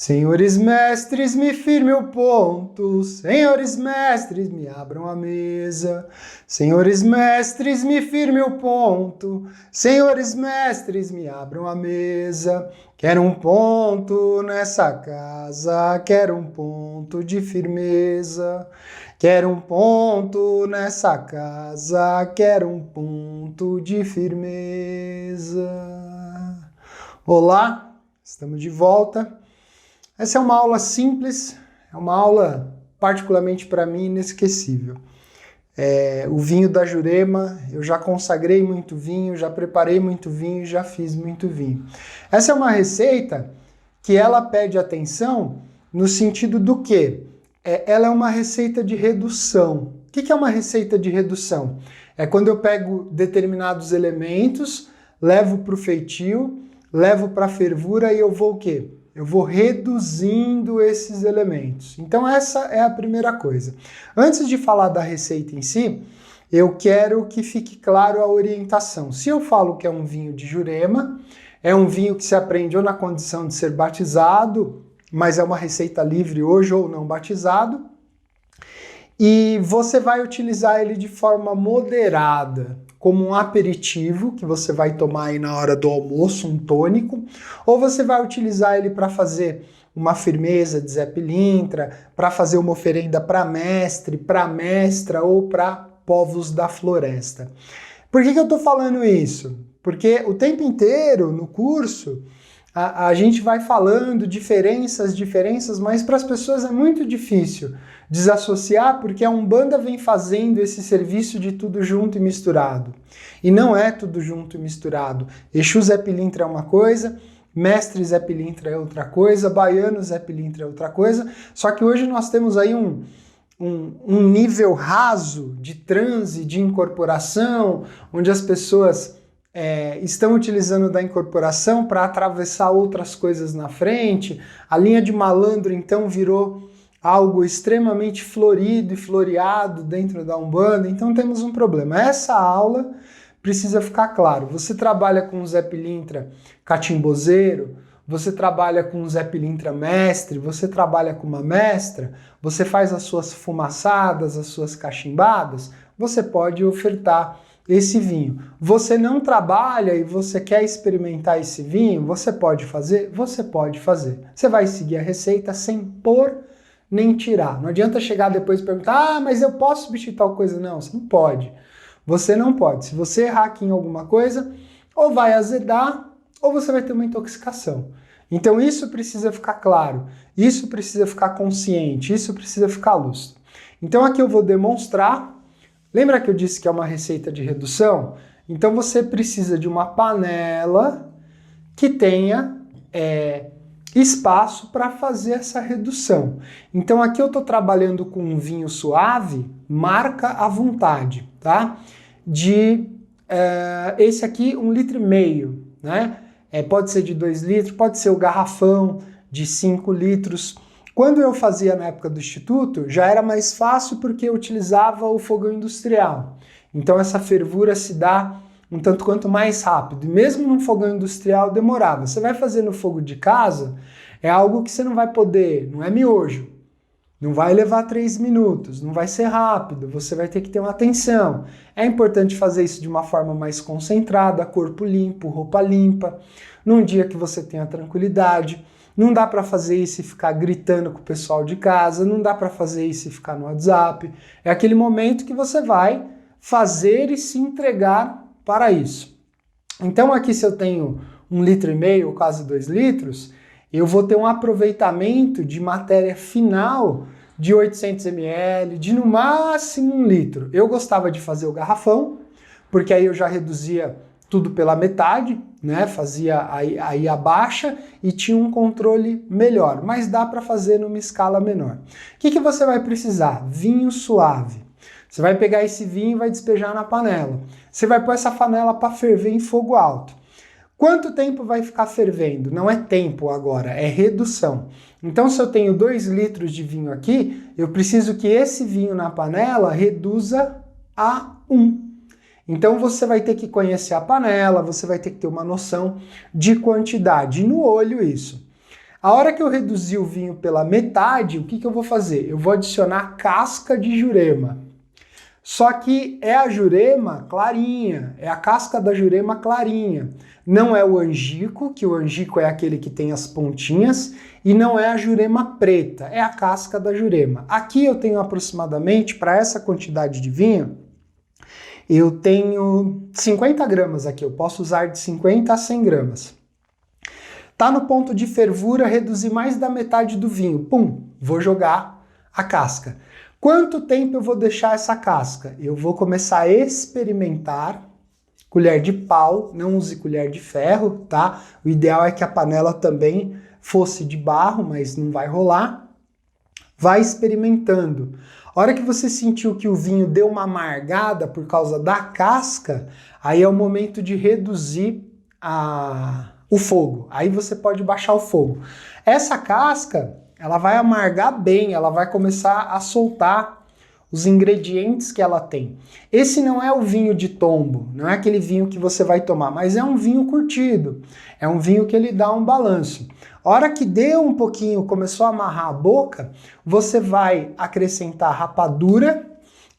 Senhores mestres, me firme o ponto, senhores mestres, me abram a mesa. Senhores mestres, me firme o ponto, senhores mestres, me abram a mesa. Quero um ponto nessa casa, quero um ponto de firmeza. Quero um ponto nessa casa, quero um ponto de firmeza. Olá, estamos de volta. Essa é uma aula simples, é uma aula particularmente para mim inesquecível. O vinho da Jurema, eu já consagrei muito vinho, já preparei muito vinho, já fiz muito vinho. Essa é uma receita que ela pede atenção no sentido do quê? Ela é uma receita de redução. O que é uma receita de redução? É quando eu pego determinados elementos, levo para o feitio, levo para a fervura e eu vou o quê? Eu vou reduzindo esses elementos. Então essa é a primeira coisa. Antes de falar da receita em si, eu quero que fique claro a orientação. Se eu falo que é um vinho de Jurema, é um vinho que se aprende ou na condição de ser batizado, mas é uma receita livre hoje ou não batizado, e você vai utilizar ele de forma moderada, como um aperitivo, que você vai tomar aí na hora do almoço, um tônico, ou você vai utilizar ele para fazer uma firmeza de Zé Pilintra, para fazer uma oferenda para mestre, para mestra ou para povos da floresta. Por que eu estou falando isso? Porque o tempo inteiro no curso a gente vai falando diferenças, mas para as pessoas é muito difícil desassociar, porque a Umbanda vem fazendo esse serviço de tudo junto e misturado. E não é tudo junto e misturado. Exu Zé Pilintra é uma coisa, Mestre Zé Pilintra é outra coisa, Baiano Zé Pilintra é outra coisa, só que hoje nós temos aí um nível raso de transe, de incorporação, onde as pessoas estão utilizando da incorporação para atravessar outras coisas na frente. A linha de malandro, então, virou algo extremamente florido e floreado dentro da Umbanda, então temos um problema. Essa aula precisa ficar claro. Você trabalha com o Zé Pilintra catimbozeiro, você trabalha com o Zé Pilintra mestre, você trabalha com uma mestra, você faz as suas fumaçadas, as suas cachimbadas, você pode ofertar esse vinho. Você não trabalha e você quer experimentar esse vinho, você pode fazer? Você pode fazer. Você vai seguir a receita sem pôr nem tirar. Não adianta chegar depois e perguntar, mas eu posso substituir tal coisa? Não, você não pode. Você não pode. Se você errar aqui em alguma coisa, ou vai azedar, ou você vai ter uma intoxicação. Então isso precisa ficar claro, isso precisa ficar consciente, isso precisa ficar lúcido. Então aqui eu vou demonstrar. Lembra que eu disse que é uma receita de redução? Então você precisa de uma panela que tenha espaço para fazer essa redução. Então aqui eu estou trabalhando com um vinho suave, marca à vontade, tá? Esse aqui, 1,5 litro, né? Pode ser de 2 litros, pode ser o garrafão de 5 litros. Quando eu fazia na época do Instituto, já era mais fácil porque eu utilizava o fogão industrial. Então essa fervura se dá um tanto quanto mais rápido. E mesmo num fogão industrial demorava. Você vai fazer no fogo de casa, é algo que você não vai poder, não é miojo. Não vai levar 3 minutos, não vai ser rápido, você vai ter que ter uma atenção. É importante fazer isso de uma forma mais concentrada, corpo limpo, roupa limpa, num dia que você tenha tranquilidade. Não dá para fazer isso e ficar gritando com o pessoal de casa, não dá para fazer isso e ficar no WhatsApp. É aquele momento que você vai fazer e se entregar para isso. Então aqui se eu tenho 1,5 litro ou quase 2 litros, eu vou ter um aproveitamento de matéria final de 800 ml, de no máximo 1 litro. Eu gostava de fazer o garrafão, porque aí eu já reduzia tudo pela metade, né? Fazia aí a baixa e tinha um controle melhor, mas dá para fazer numa escala menor. O que você vai precisar? Vinho suave. Você vai pegar esse vinho e vai despejar na panela. Você vai pôr essa panela para ferver em fogo alto. Quanto tempo vai ficar fervendo? Não é tempo agora, é redução. Então, se eu tenho 2 litros de vinho aqui, eu preciso que esse vinho na panela reduza a 1. Então você vai ter que conhecer a panela, você vai ter que ter uma noção de quantidade. E no olho isso. A hora que eu reduzir o vinho pela metade, o que eu vou fazer? Eu vou adicionar casca de jurema. Só que é a jurema clarinha, é a casca da jurema clarinha. Não é o angico, que o angico é aquele que tem as pontinhas, e não é a jurema preta, é a casca da jurema. Aqui eu tenho aproximadamente, para essa quantidade de vinho, eu tenho 50 gramas aqui, eu posso usar de 50 a 100 gramas. Tá no ponto de fervura, reduzir mais da metade do vinho. Pum, vou jogar a casca. Quanto tempo eu vou deixar essa casca? Eu vou começar a experimentar. Colher de pau, não use colher de ferro, tá? O ideal é que a panela também fosse de barro, mas não vai rolar. Vai experimentando. A hora que você sentiu que o vinho deu uma amargada por causa da casca, aí é o momento de reduzir o fogo. Aí você pode baixar o fogo. Essa casca, ela vai amargar bem, ela vai começar a soltar os ingredientes que ela tem. Esse não é o vinho de tombo, não é aquele vinho que você vai tomar, mas é um vinho curtido. É um vinho que ele dá um balanço. A hora que deu um pouquinho, começou a amarrar a boca, você vai acrescentar rapadura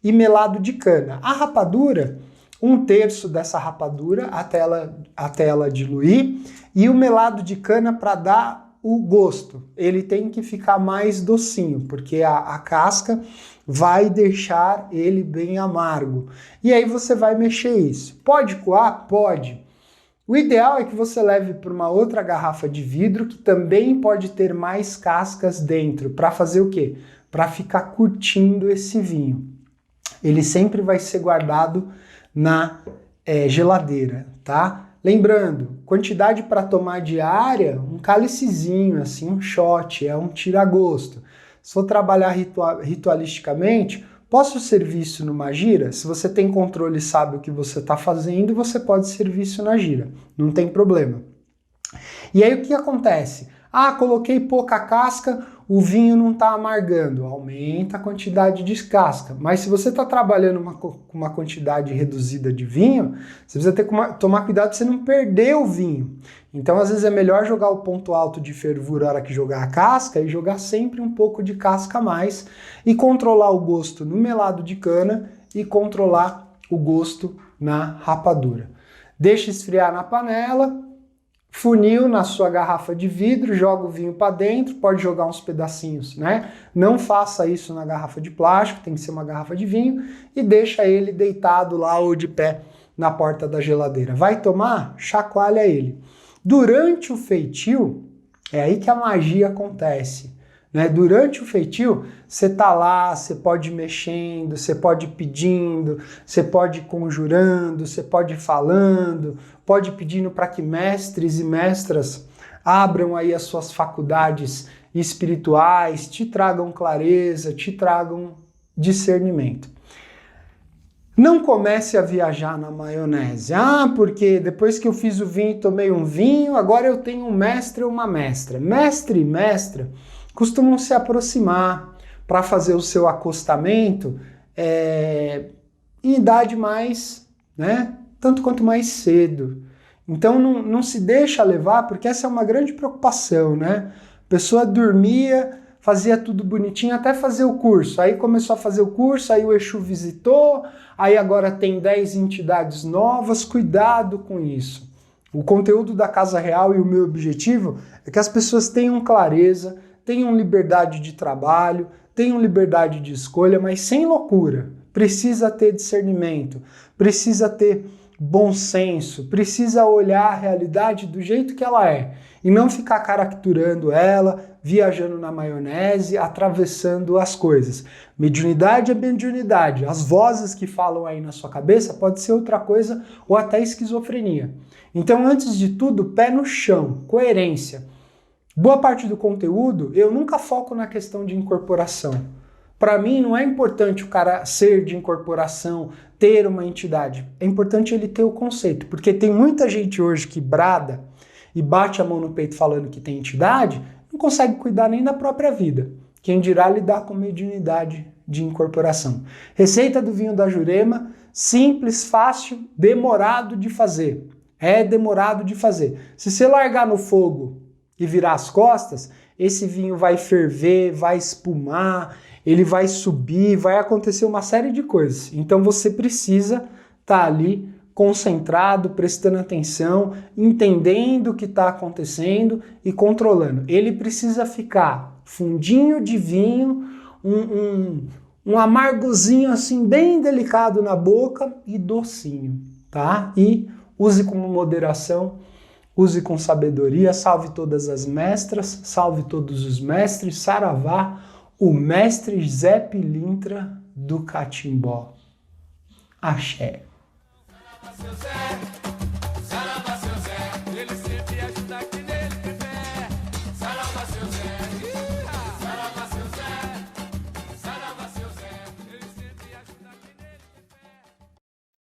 e melado de cana. A rapadura, 1/3 dessa rapadura até ela diluir, e o melado de cana para dar o gosto. Ele tem que ficar mais docinho, porque a casca vai deixar ele bem amargo. E aí você vai mexer isso. Pode coar? Pode. O ideal é que você leve para uma outra garrafa de vidro que também pode ter mais cascas dentro. Para fazer o quê? Para ficar curtindo esse vinho. Ele sempre vai ser guardado na geladeira, tá? Lembrando, quantidade para tomar diária, um cálicezinho, assim, um shot, é um tira-gosto. Se for trabalhar ritualisticamente, posso servir isso numa gira? Se você tem controle e sabe o que você está fazendo, você pode servir isso na gira, não tem problema. E aí o que acontece? Ah, coloquei pouca casca, o vinho não está amargando. Aumenta a quantidade de casca. Mas se você está trabalhando com uma quantidade reduzida de vinho, você precisa tomar cuidado para você não perder o vinho. Então, às vezes, é melhor jogar o ponto alto de fervura na hora que jogar a casca e jogar sempre um pouco de casca a mais e controlar o gosto no melado de cana e controlar o gosto na rapadura. Deixa esfriar na panela. Funil na sua garrafa de vidro, joga o vinho para dentro, pode jogar uns pedacinhos, né? Não faça isso na garrafa de plástico, tem que ser uma garrafa de vinho, e deixa ele deitado lá ou de pé na porta da geladeira. Vai tomar? Chacoalha ele. Durante o feitio, é aí que a magia acontece, né? Durante o feitio, você tá lá, você pode ir mexendo, você pode ir pedindo, você pode ir conjurando, você pode ir falando, pode ir pedindo para que mestres e mestras abram aí as suas faculdades espirituais, te tragam clareza, te tragam discernimento. Não comece a viajar na maionese. Ah, porque depois que eu fiz o vinho e tomei um vinho, agora eu tenho um mestre ou uma mestra. Mestre e mestra costumam se aproximar para fazer o seu acostamento em idade mais, né? Tanto quanto mais cedo. Então não se deixa levar, porque essa é uma grande preocupação, né? A pessoa dormia, fazia tudo bonitinho até fazer o curso. Aí começou a fazer o curso, aí o Exu visitou, aí agora tem 10 entidades novas. Cuidado com isso. O conteúdo da Casa Real e o meu objetivo é que as pessoas tenham clareza, tenham liberdade de trabalho, tenham liberdade de escolha, mas sem loucura. Precisa ter discernimento, precisa ter bom senso, precisa olhar a realidade do jeito que ela é e não ficar caracterando ela, viajando na maionese, atravessando as coisas. Mediunidade é mediunidade. As vozes que falam aí na sua cabeça pode ser outra coisa ou até esquizofrenia. Então, antes de tudo, pé no chão, coerência. Boa parte do conteúdo, eu nunca foco na questão de incorporação. Para mim, não é importante o cara ser de incorporação, ter uma entidade. É importante ele ter o conceito, porque tem muita gente hoje que brada e bate a mão no peito falando que tem entidade, não consegue cuidar nem da própria vida. Quem dirá lidar com mediunidade de incorporação. Receita do vinho da Jurema, simples, fácil, demorado de fazer. É demorado de fazer. Se você largar no fogo e virar as costas, esse vinho vai ferver, vai espumar, ele vai subir, vai acontecer uma série de coisas. Então você precisa estar ali concentrado, prestando atenção, entendendo o que está acontecendo e controlando. Ele precisa ficar fundinho de vinho, um amargozinho assim bem delicado na boca e docinho, tá? E use com moderação, use com sabedoria, salve todas as mestras, salve todos os mestres, saravá, o mestre Zé Pilintra do Catimbó. Axé. Saravá, seu Zé, ele sempre ajuda quem nele tem fé. Saravá, seu Zé.